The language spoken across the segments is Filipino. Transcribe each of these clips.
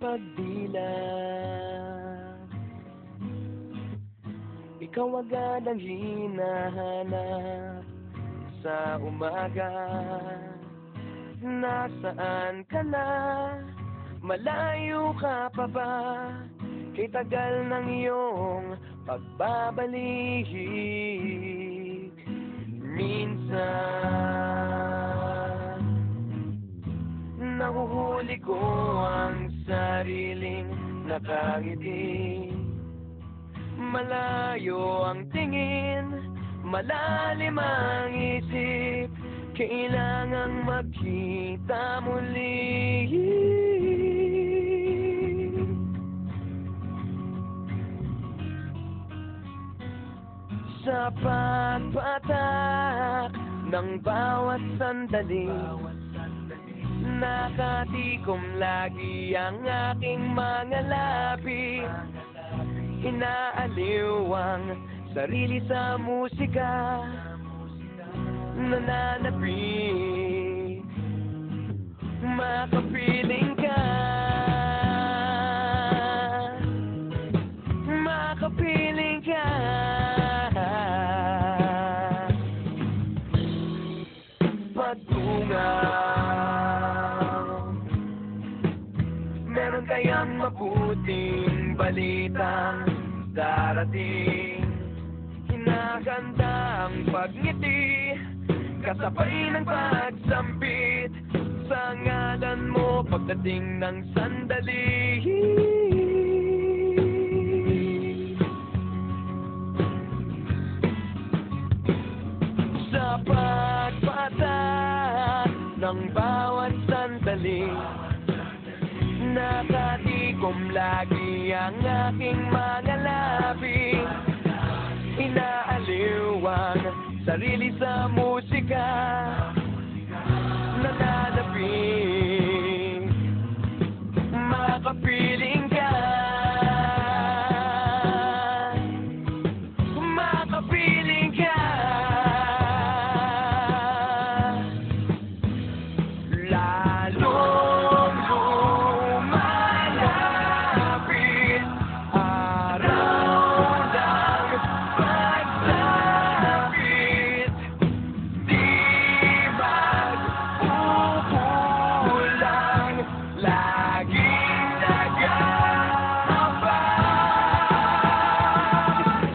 pagdilat. Ikaw agad ang hinahanap sa umaga. Nasaan ka na? Malayo ka pa ba? Kay tagal ng iyong pagbabalik. Minsan nahuhuli ko ang sariling nakangiti. Malayo ang tingin, malalim ang isip. Kailangang magkita muli. Sa pagpatak ng bawat sandali, nakatikom lagi ang aking mga labi. Inaaliw ang sarili sa musika, nananapik, makapiling ka, makapiling ka. Pagtungaw, meron kayang mabuting balitang darating. Hinahanda ang pagngiti, kasabay ng pagsampit sa ngalan mo pagdating ng sandali. Sa pagpatak ng bawat sandali, nakatikom lagi ang aking mga labi. Inaaliw ang sarili sa musika, nananapik, makapiling ka, makapiling ka. Lalong lumalapit araw ng pagsapit, di mag-uulang, laging nag-aabang.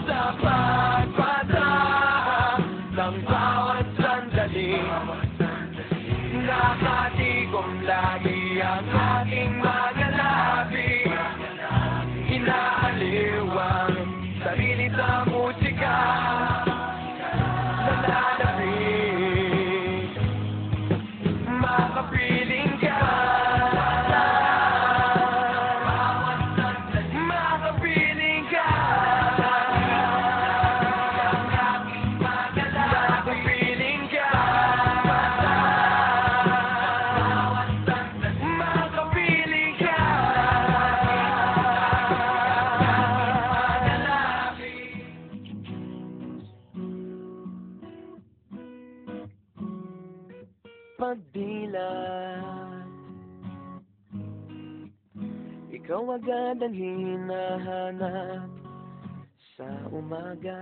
Sa pagpatak ng bawat sandali, nakatikom lagi ang aking mga labi. Inaaliw ang sarili sa musika, nananapik, makapiling ka, makapiling ka, makapiling ka. Pagdilat, ikaw agad ang hinahanap sa umaga.